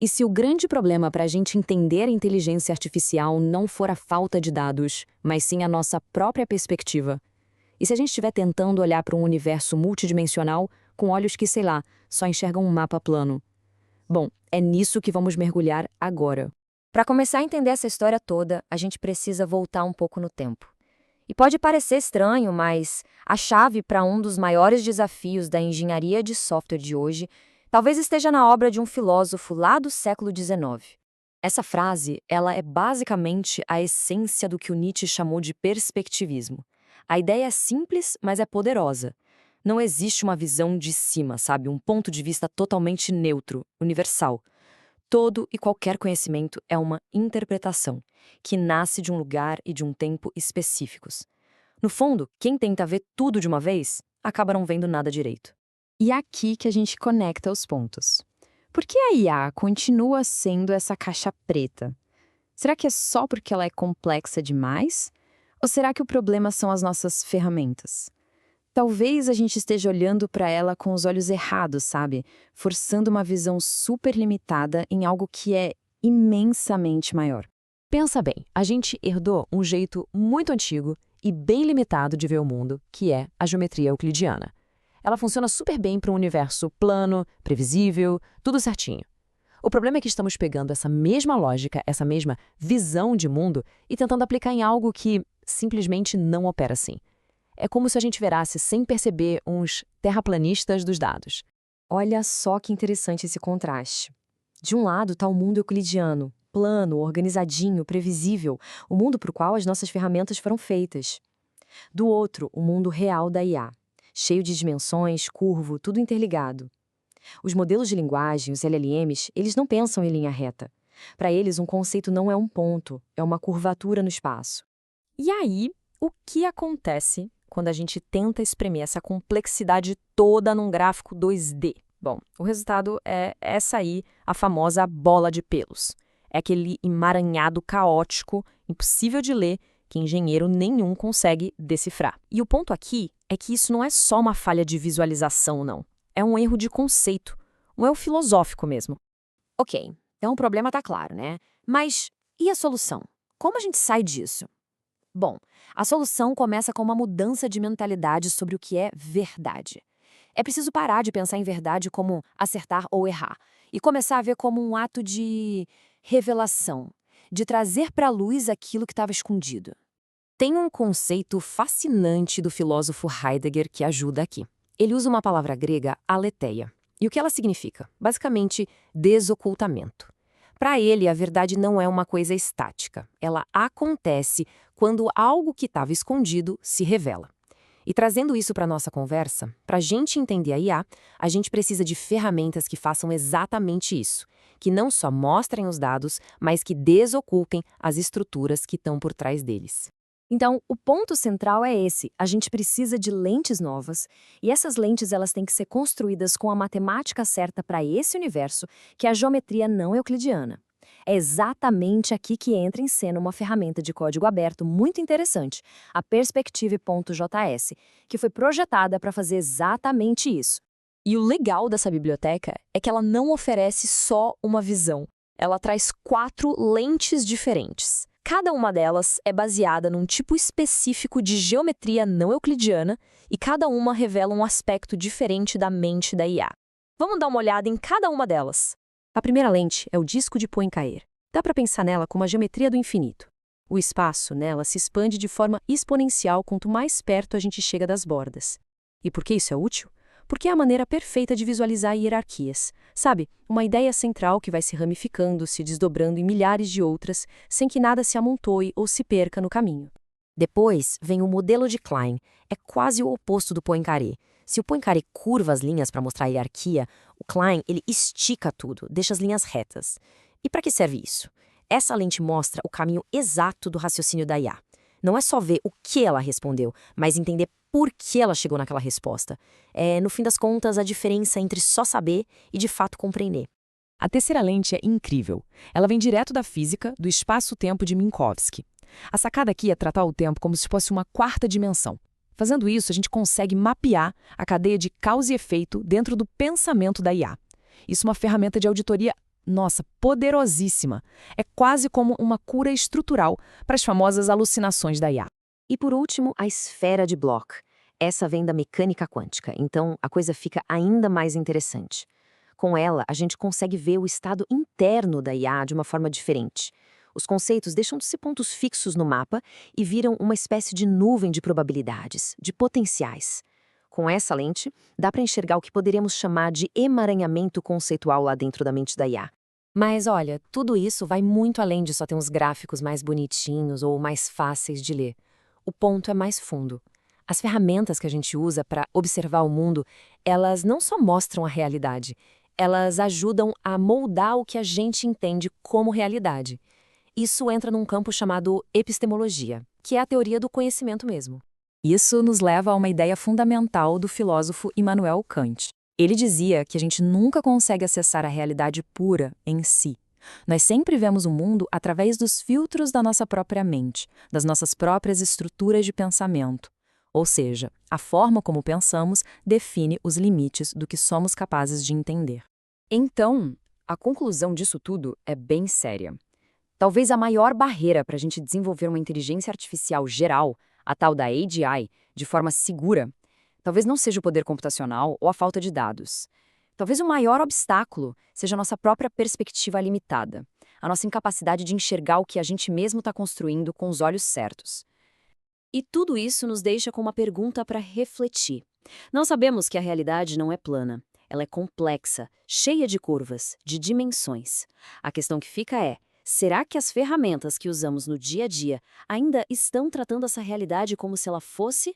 E se o grande problema para a gente entender a inteligência artificial não for a falta de dados, mas sim a nossa própria perspectiva? E se a gente estiver tentando olhar para um universo multidimensional com olhos que, sei lá, só enxergam um mapa plano? Bom, é nisso que vamos mergulhar agora. Para começar a entender essa história toda, a gente precisa voltar um pouco no tempo. E pode parecer estranho, mas a chave para um dos maiores desafios da engenharia de software de hoje talvez esteja na obra de um filósofo lá do século XIX. Essa frase, ela é basicamente a essência do que o Nietzsche chamou de perspectivismo. A ideia é simples, mas é poderosa. Não existe uma visão de cima, sabe? Um ponto de vista totalmente neutro, universal. Todo e qualquer conhecimento é uma interpretação, que nasce de um lugar e de um tempo específicos. No fundo, quem tenta ver tudo de uma vez, acaba não vendo nada direito. E é aqui que a gente conecta os pontos. Por que a IA continua sendo essa caixa preta? Será que é só porque ela é complexa demais? Ou será que o problema são as nossas ferramentas? Talvez a gente esteja olhando para ela com os olhos errados, sabe? Forçando uma visão super limitada em algo que é imensamente maior. Pensa bem, a gente herdou um jeito muito antigo e bem limitado de ver o mundo, que é a geometria euclidiana. Ela funciona super bem para um universo plano, previsível, tudo certinho. O problema é que estamos pegando essa mesma lógica, essa mesma visão de mundo e tentando aplicar em algo que simplesmente não opera assim. É como se a gente virasse sem perceber uns terraplanistas dos dados. Olha só que interessante esse contraste. De um lado está o mundo euclidiano, plano, organizadinho, previsível, o mundo para o qual as nossas ferramentas foram feitas. Do outro, o mundo real da IA, cheio de dimensões, curvo, tudo interligado. Os modelos de linguagem, os LLMs, eles não pensam em linha reta. Para eles, um conceito não é um ponto, é uma curvatura no espaço. E aí, o que acontece quando a gente tenta espremer essa complexidade toda num gráfico 2D? Bom, o resultado é essa aí, a famosa bola de pelos. É aquele emaranhado caótico, impossível de ler, que engenheiro nenhum consegue decifrar. E o ponto aqui é que isso não é só uma falha de visualização, não. É um erro de conceito, um erro filosófico mesmo. Ok, então o problema está claro, né? Mas e a solução? Como a gente sai disso? Bom, a solução começa com uma mudança de mentalidade sobre o que é verdade. É preciso parar de pensar em verdade como acertar ou errar e começar a ver como um ato de revelação, de trazer para a luz aquilo que estava escondido. Tem um conceito fascinante do filósofo Heidegger que ajuda aqui. Ele usa uma palavra grega, aletheia. E o que ela significa? Basicamente, desocultamento. Para ele, a verdade não é uma coisa estática. Ela acontece quando algo que estava escondido se revela. E trazendo isso para a nossa conversa, para a gente entender a IA, a gente precisa de ferramentas que façam exatamente isso, que não só mostrem os dados, mas que desocultem as estruturas que estão por trás deles. Então, o ponto central é esse: a gente precisa de lentes novas, e essas lentes elas têm que ser construídas com a matemática certa para esse universo, que é a geometria não euclidiana. É exatamente aqui que entra em cena uma ferramenta de código aberto muito interessante, a Perspective.js, que foi projetada para fazer exatamente isso. E o legal dessa biblioteca é que ela não oferece só uma visão. Ela traz 4 lentes diferentes. Cada uma delas é baseada num tipo específico de geometria não euclidiana e cada uma revela um aspecto diferente da mente da IA. Vamos dar uma olhada em cada uma delas. A primeira lente é o disco de Poincare. Dá para pensar nela como a geometria do infinito. O espaço nela se expande de forma exponencial quanto mais perto a gente chega das bordas. E por que isso é útil? Porque é a maneira perfeita de visualizar hierarquias. Sabe, uma ideia central que vai se ramificando, se desdobrando em milhares de outras, sem que nada se amontoe ou se perca no caminho. Depois vem o modelo de Klein. É quase o oposto do Poincare. Se o Poincare curva as linhas para mostrar a hierarquia, o Klein ele estica tudo, deixa as linhas retas. E para que serve isso? Essa lente mostra o caminho exato do raciocínio da IA. Não é só ver o que ela respondeu, mas entender por que ela chegou naquela resposta. É, no fim das contas, a diferença entre só saber e de fato compreender. A terceira lente é incrível. Ela vem direto da física, do espaço-tempo de Minkowski. A sacada aqui é tratar o tempo como se fosse uma 4ª dimensão. Fazendo isso, a gente consegue mapear a cadeia de causa e efeito dentro do pensamento da IA. Isso é uma ferramenta de auditoria nossa, poderosíssima. É quase como uma cura estrutural para as famosas alucinações da IA. E por último, a esfera de Bloch. Essa vem da mecânica quântica, então a coisa fica ainda mais interessante. Com ela, a gente consegue ver o estado interno da IA de uma forma diferente. Os conceitos deixam de ser pontos fixos no mapa e viram uma espécie de nuvem de probabilidades, de potenciais. Com essa lente, dá para enxergar o que poderíamos chamar de emaranhamento conceitual lá dentro da mente da IA. Mas olha, tudo isso vai muito além de só ter uns gráficos mais bonitinhos ou mais fáceis de ler. O ponto é mais fundo. As ferramentas que a gente usa para observar o mundo, elas não só mostram a realidade, elas ajudam a moldar o que a gente entende como realidade. Isso entra num campo chamado epistemologia, que é a teoria do conhecimento mesmo. Isso nos leva a uma ideia fundamental do filósofo Immanuel Kant. Ele dizia que a gente nunca consegue acessar a realidade pura em si. Nós sempre vemos o mundo através dos filtros da nossa própria mente, das nossas próprias estruturas de pensamento. Ou seja, a forma como pensamos define os limites do que somos capazes de entender. Então, a conclusão disso tudo é bem séria. Talvez a maior barreira para a gente desenvolver uma inteligência artificial geral, a tal da AGI, de forma segura, talvez não seja o poder computacional ou a falta de dados. Talvez o maior obstáculo seja a nossa própria perspectiva limitada, a nossa incapacidade de enxergar o que a gente mesmo está construindo com os olhos certos. E tudo isso nos deixa com uma pergunta para refletir. Não sabemos que a realidade não é plana. Ela é complexa, cheia de curvas, de dimensões. A questão que fica é: será que as ferramentas que usamos no dia a dia ainda estão tratando essa realidade como se ela fosse